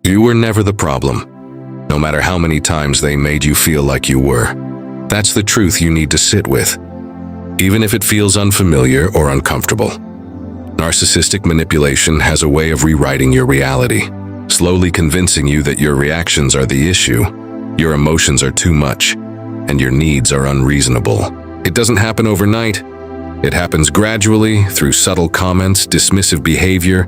You were never the problem, no matter how many times they made you feel like you were. That's the truth you need to sit with, even if it feels unfamiliar or uncomfortable. Narcissistic manipulation has a way of rewriting your reality, slowly convincing you that your reactions are the issue, your emotions are too much, and your needs are unreasonable. It doesn't happen overnight. It happens gradually through subtle comments, dismissive behavior,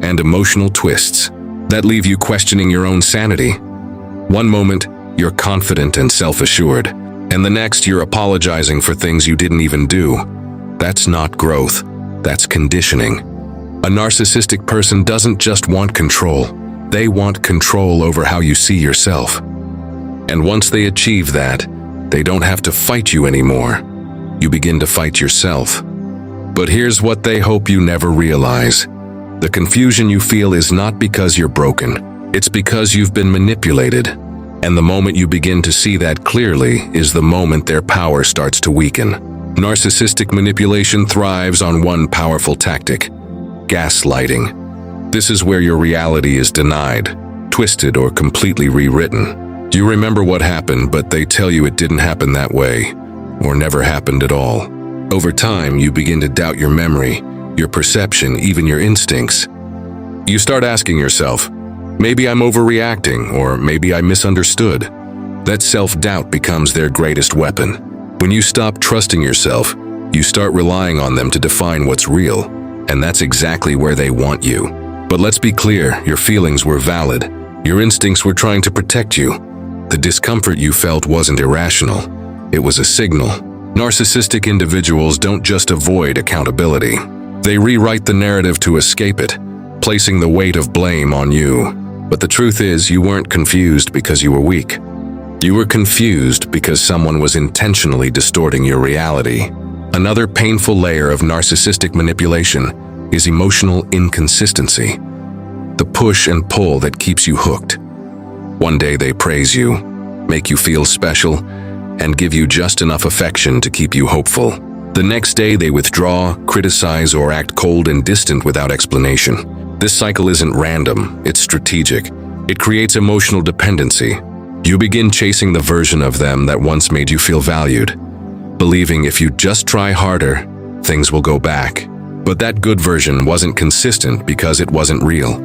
and emotional twists that leave you questioning your own sanity. One moment, you're confident and self-assured, and the next, you're apologizing for things you didn't even do. That's not growth. That's conditioning. A narcissistic person doesn't just want control. They want control over how you see yourself. And once they achieve that, they don't have to fight you anymore. You begin to fight yourself. But here's what they hope you never realize. The confusion you feel is not because you're broken. It's because you've been manipulated. And the moment you begin to see that clearly is the moment their power starts to weaken. Narcissistic manipulation thrives on one powerful tactic: gaslighting. This is where your reality is denied, twisted, or completely rewritten. You remember what happened, but they tell you it didn't happen that way, or never happened at all. Over time, you begin to doubt your memory, your perception, even your instincts. You start asking yourself, maybe I'm overreacting, or maybe I misunderstood. That self-doubt becomes their greatest weapon. When you stop trusting yourself, you start relying on them to define what's real, and that's exactly where they want you. But let's be clear, your feelings were valid. Your instincts were trying to protect you. The discomfort you felt wasn't irrational. It was a signal. Narcissistic individuals don't just avoid accountability. They rewrite the narrative to escape it, placing the weight of blame on you. But the truth is, you weren't confused because you were weak. You were confused because someone was intentionally distorting your reality. Another painful layer of narcissistic manipulation is emotional inconsistency, the push and pull that keeps you hooked. One day they praise you, make you feel special, and give you just enough affection to keep you hopeful. The next day they withdraw, criticize, or act cold and distant without explanation. This cycle isn't random, it's strategic. It creates emotional dependency. You begin chasing the version of them that once made you feel valued, believing if you just try harder, things will go back. But that good version wasn't consistent because it wasn't real.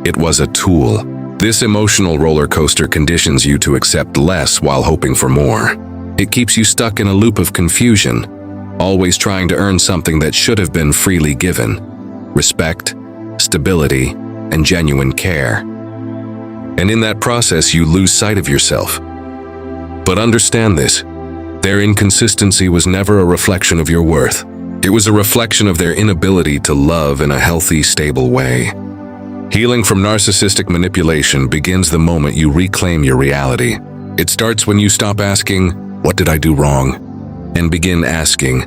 It was a tool. This emotional roller coaster conditions you to accept less while hoping for more. It keeps you stuck in a loop of confusion, always trying to earn something that should have been freely given: respect, stability, and genuine care. And in that process, you lose sight of yourself. But understand this: their inconsistency was never a reflection of your worth. It was a reflection of their inability to love in a healthy, stable way. Healing from narcissistic manipulation begins the moment you reclaim your reality. It starts when you stop asking, "What did I do wrong?" and begin asking,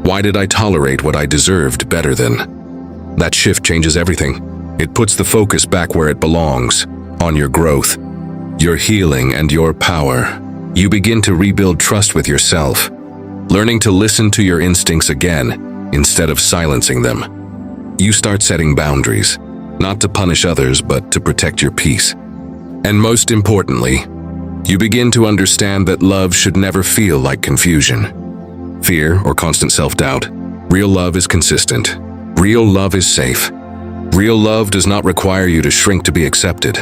"Why did I tolerate what I deserved better than?" That shift changes everything. It puts the focus back where it belongs, on your growth, your healing, and your power. You begin to rebuild trust with yourself, learning to listen to your instincts again instead of silencing them. You start setting boundaries, not to punish others, but to protect your peace. And most importantly, you begin to understand that love should never feel like confusion, fear, or constant self-doubt. Real love is consistent. Real love is safe. Real love does not require you to shrink to be accepted.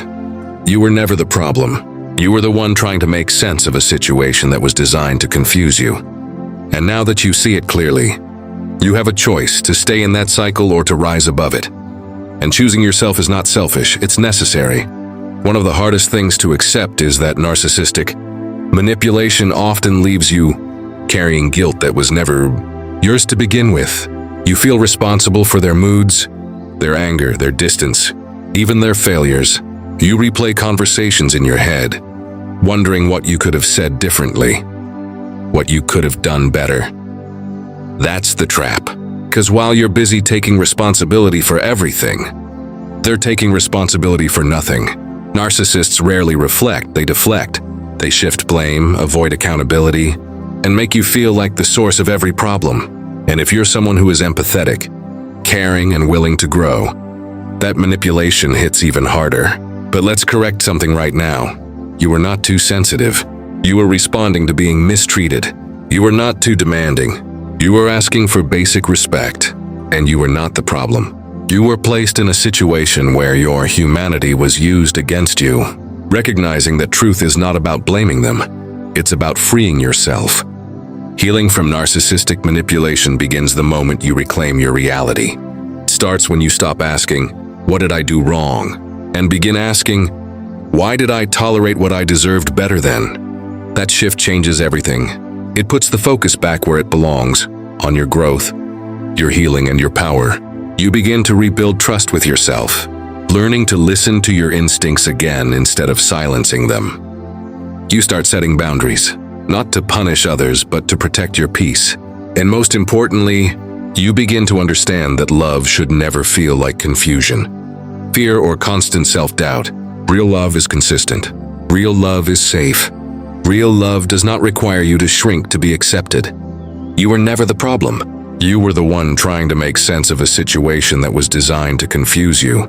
You were never the problem. You were the one trying to make sense of a situation that was designed to confuse you. And now that you see it clearly, you have a choice to stay in that cycle or to rise above it. And choosing yourself is not selfish, it's necessary. One of the hardest things to accept is that narcissistic manipulation often leaves you carrying guilt that was never yours to begin with. You feel responsible for their moods, their anger, their distance, even their failures. You replay conversations in your head, wondering what you could have said differently, what you could have done better. That's the trap. Because while you're busy taking responsibility for everything, they're taking responsibility for nothing. Narcissists rarely reflect, they deflect. They shift blame, avoid accountability, and make you feel like the source of every problem. And if you're someone who is empathetic, caring, and willing to grow, that manipulation hits even harder. But let's correct something right now. You are not too sensitive. You are responding to being mistreated. You are not too demanding. You are asking for basic respect, and you are not the problem. You were placed in a situation where your humanity was used against you. Recognizing that truth is not about blaming them, it's about freeing yourself. Healing from narcissistic manipulation begins the moment you reclaim your reality. It starts when you stop asking, "What did I do wrong?" and begin asking, "Why did I tolerate what I deserved better than?" That shift changes everything. It puts the focus back where it belongs, on your growth, your healing, and your power. You begin to rebuild trust with yourself, learning to listen to your instincts again instead of silencing them. You start setting boundaries, not to punish others, but to protect your peace. And most importantly, you begin to understand that love should never feel like confusion, fear, or constant self-doubt. Real love is consistent. Real love is safe. Real love does not require you to shrink to be accepted. You were never the problem. You were the one trying to make sense of a situation that was designed to confuse you.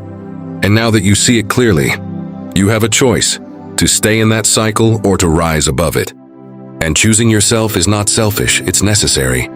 And now that you see it clearly, you have a choice: to stay in that cycle or to rise above it. And choosing yourself is not selfish, it's necessary.